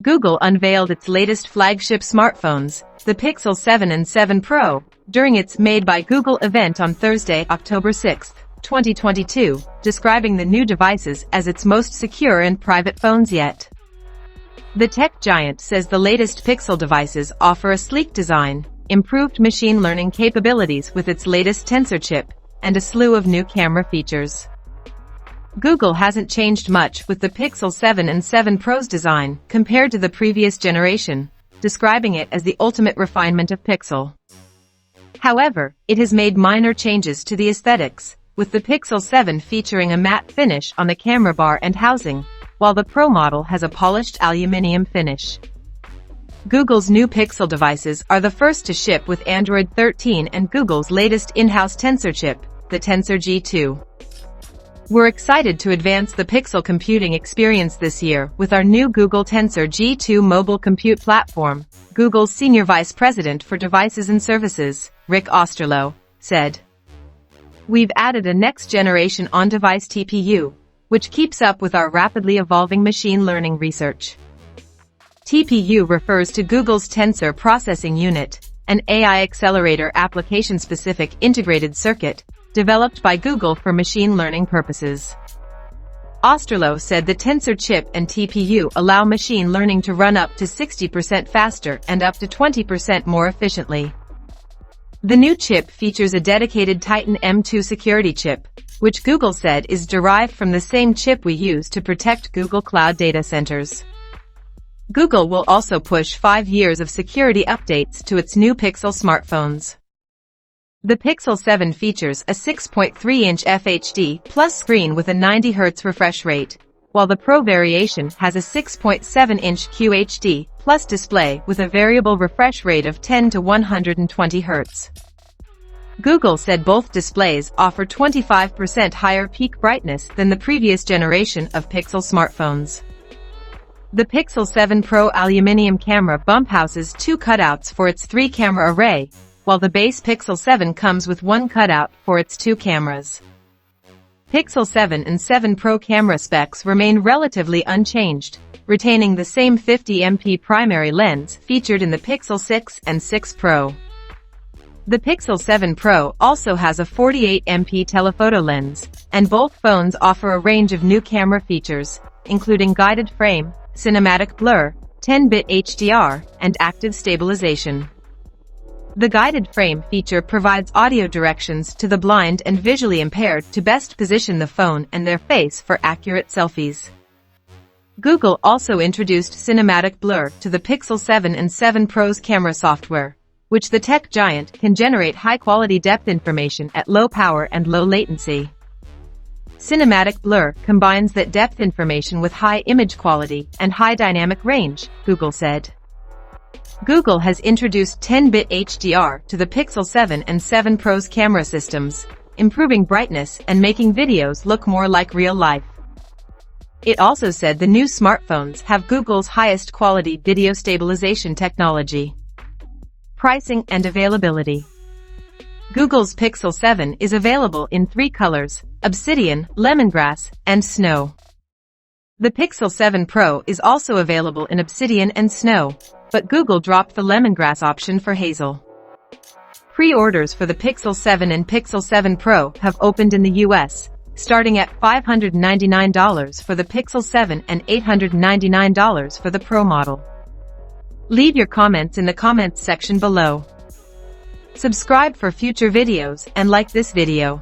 Google unveiled its latest flagship smartphones, the Pixel 7 and 7 Pro, during its Made by Google event on Thursday, October 6, 2022, describing the new devices as its most secure and private phones yet. The tech giant says the latest Pixel devices offer a sleek design, improved machine learning capabilities with its latest Tensor chip, and a slew of new camera features. Google hasn't changed much with the Pixel 7 and 7 Pro's design compared to the previous generation, describing it as the ultimate refinement of Pixel. However, it has made minor changes to the aesthetics, with the Pixel 7 featuring a matte finish on the camera bar and housing, while the Pro model has a polished aluminum finish. Google's new Pixel devices are the first to ship with Android 13 and Google's latest in-house Tensor chip, the Tensor G2. We're excited to advance the Pixel computing experience this year with our new Google Tensor G2 mobile compute platform, Google's Senior Vice President for Devices and Services, Rick Osterloh, said. We've added a next-generation on-device TPU, which keeps up with our rapidly evolving machine learning research. TPU refers to Google's Tensor Processing Unit, an AI accelerator application-specific integrated circuit, developed by Google for machine learning purposes. Osterloh said the Tensor chip and TPU allow machine learning to run up to 60% faster and up to 20% more efficiently. The new chip features a dedicated Titan M2 security chip, which Google said is derived from the same chip we use to protect Google Cloud data centers. Google will also push 5 years of security updates to its new Pixel smartphones. The Pixel 7 features a 6.3-inch FHD Plus screen with a 90 Hz refresh rate, while the Pro variation has a 6.7-inch QHD Plus display with a variable refresh rate of 10 to 120 Hz. Google said both displays offer 25% higher peak brightness than the previous generation of Pixel smartphones. The Pixel 7 Pro aluminum camera bump houses 2 cutouts for its 3-camera array, while the base Pixel 7 comes with 1 cutout for its 2 cameras. Pixel 7 and 7 Pro camera specs remain relatively unchanged, retaining the same 50MP primary lens featured in the Pixel 6 and 6 Pro. The Pixel 7 Pro also has a 48MP telephoto lens, and both phones offer a range of new camera features, including guided frame, cinematic blur, 10-bit HDR, and active stabilization. The guided frame feature provides audio directions to the blind and visually impaired to best position the phone and their face for accurate selfies. Google also introduced cinematic blur to the Pixel 7 and 7 Pro's camera software, which the tech giant can generate high-quality depth information at low power and low latency. Cinematic blur combines that depth information with high image quality and high dynamic range, Google said. Google has introduced 10-bit HDR to the Pixel 7 and 7 Pro's camera systems, improving brightness and making videos look more like real life. It also said the new smartphones have Google's highest quality video stabilization technology. Pricing and availability. Google's Pixel 7 is available in 3 colors: obsidian, lemongrass, and snow. The Pixel 7 Pro is also available in obsidian and snow, but Google dropped the lemongrass option for hazel. Pre-orders for the Pixel 7 and Pixel 7 Pro have opened in the US, starting at $599 for the Pixel 7 and $899 for the Pro model. Leave your comments in the comments section below. Subscribe for future videos and like this video.